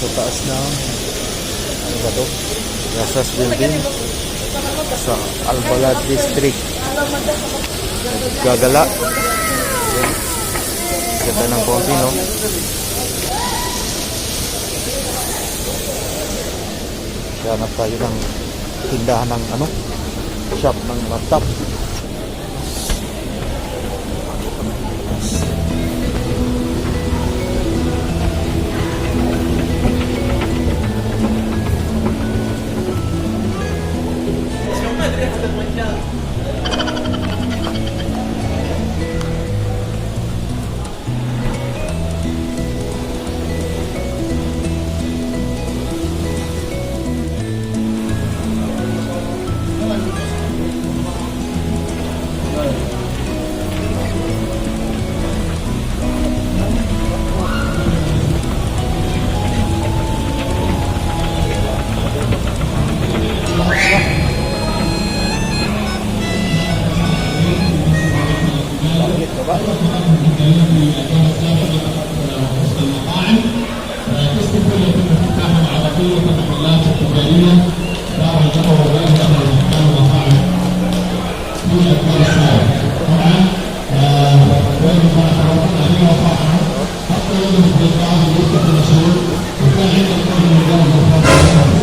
sa taas ng ano ba to? Gasas Building sa Albalad District. Gagala. Ayan. Ganda ng konti, no? Hanap tayo ng tindahan ng ano? Shop ng laptop.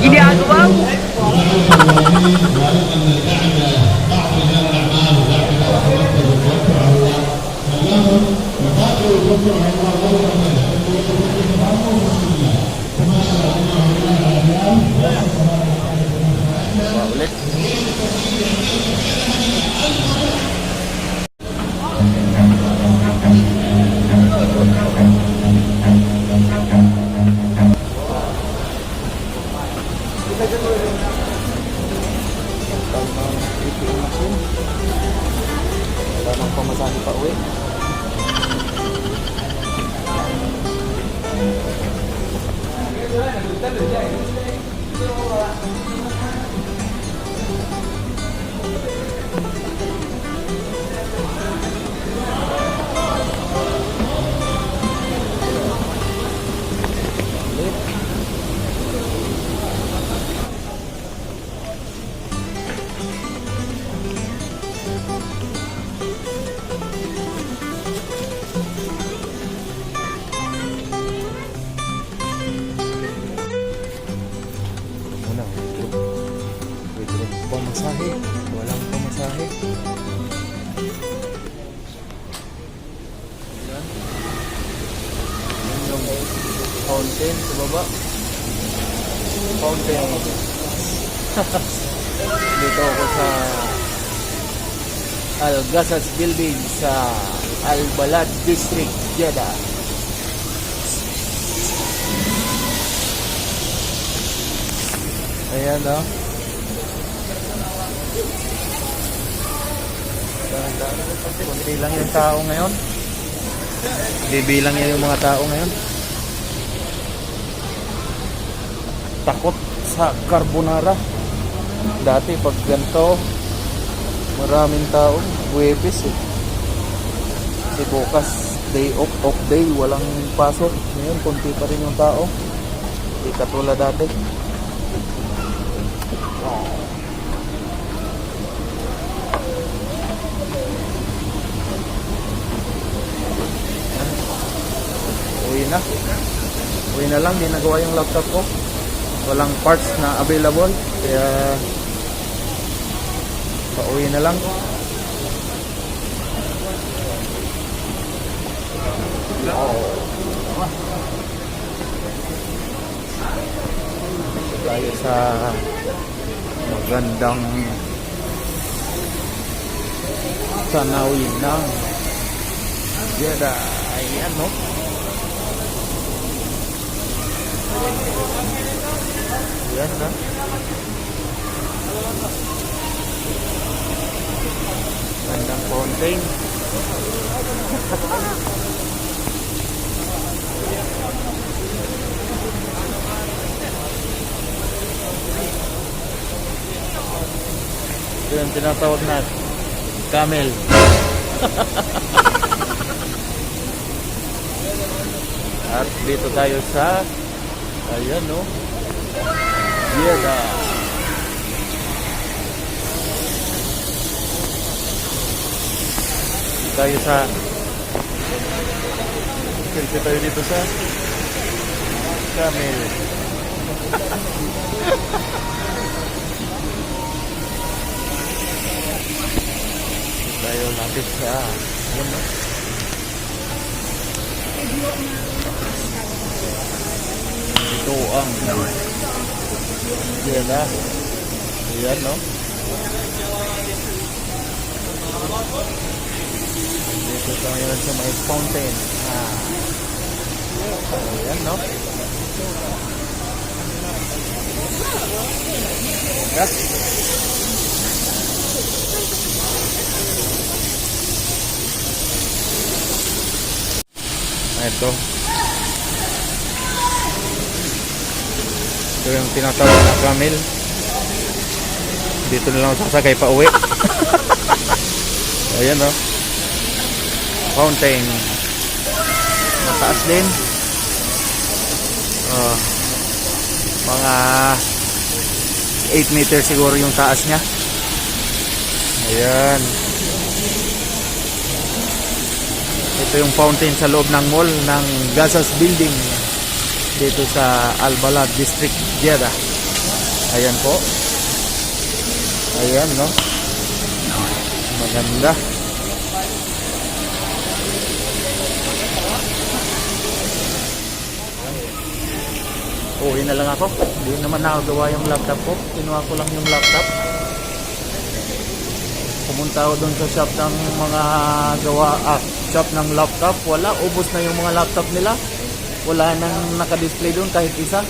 Ginagawa mo? Ulit. Wala nang pamasahe pa uwi. Pamasahe, walang pamasahe. Yan. Yan yung fountain sa baba. Fountain. Dito ako sa Al-Gasas Building sa Albalad District, Jeddah. Ayan, no? Kunti lang yung tao ngayon. Bibilang niya yung mga tao ngayon. Takot sa carbonara. Dati pag ganito, maraming tao. Huwebes eh. Kasi bukas, day off day, walang pasok. Ngayon, kunti pa rin yung tao. Hindi katulad dati. Uwi na lang, di nagawa yung laptop ko. Walang parts na available, kaya pauwi na lang. Tayo sa magandang tanawin ng Jeddah. Ayan, no? Yan na. Gandang fountain. Ito yung tinatawag na camel. At dito tayo sa Ayan, no? Jeddah. Tayo sa selfie tayo dito sa Camel. Tayo lapit sa yun, no? Ito ang Jeddah. Ayan, no? Dito tayo ngayon sa may fountain. Ayan, no? Yes. Ito. Ito yung tinatawag na camel. Dito na lang sasakay pa uwi. Ayan, no? Fountain. Mataas din. Mga 8 meters siguro yung taas niya. Ayan. Ito yung fountain sa loob ng mall ng Gazas Building dito sa Al Balad District, Jeddah. Ayan po. Ayan, no? Maganda. Uwi na lang ako. Hindi naman nakagawa yung laptop ko. Kinuha ko lang yung laptop. Pumunta ako doon sa shop ng mga shop ng laptop. Wala, ubos na yung mga laptop nila. Wala nang naka-display doon kahit isa.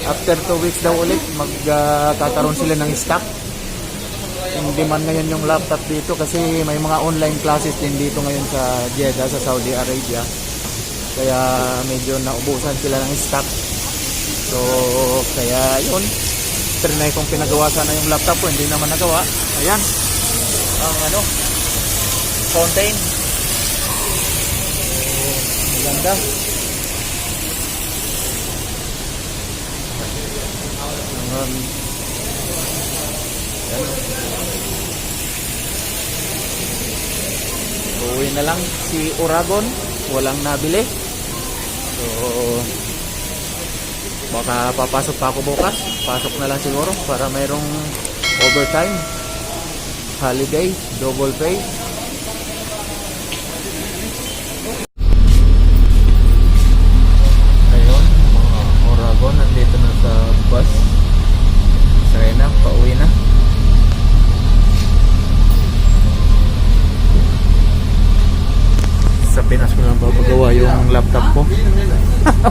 After 2 weeks daw ulit, magkakaroon sila ng stock. In demand ngayon yung laptop dito kasi may mga online classes din dito ngayon sa Jeddah, sa Saudi Arabia. Kaya medyo naubusan sila ng stock. So, kaya yun, trinay kong pinagawa sana yung laptop ko, hindi naman nagawa. Ayan, ang fountain. Maganda. Ayan. Uwi na lang si Uragon, walang nabili. So, baka papasok pa ako bukas. Pasok na lang siguro para mayroong overtime, holiday, double pay. Ayun, mga Oragon nandito na sa bus. Sakay na, pauwi na. Sa Pinas ko lang papagawa yung laptop ko.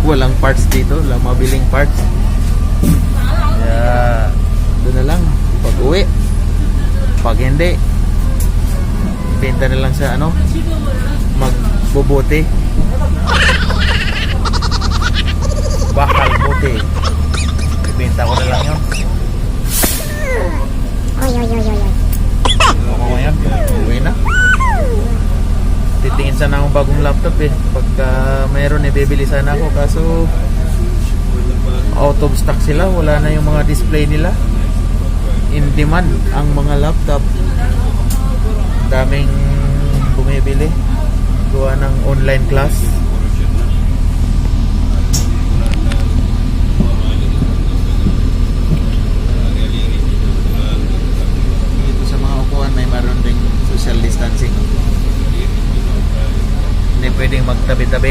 Walang parts dito, walang mabiling parts. Kaya doon na lang pag uwi. Pag hindi, benta na lang sa magbubuti. Bakal buti. Ibenta ko na lang yun. Ako ngayon, uwi na. Titingin sana akong bagong laptop pagka mayroon bibili sana ako, kaso out of stock sila, wala na yung mga display nila. In demand ang mga laptop, daming bumibili gawa ng online class. Dito sa mga upuan may maroon ding social distancing. Hindi pwedeng magtabi-tabi.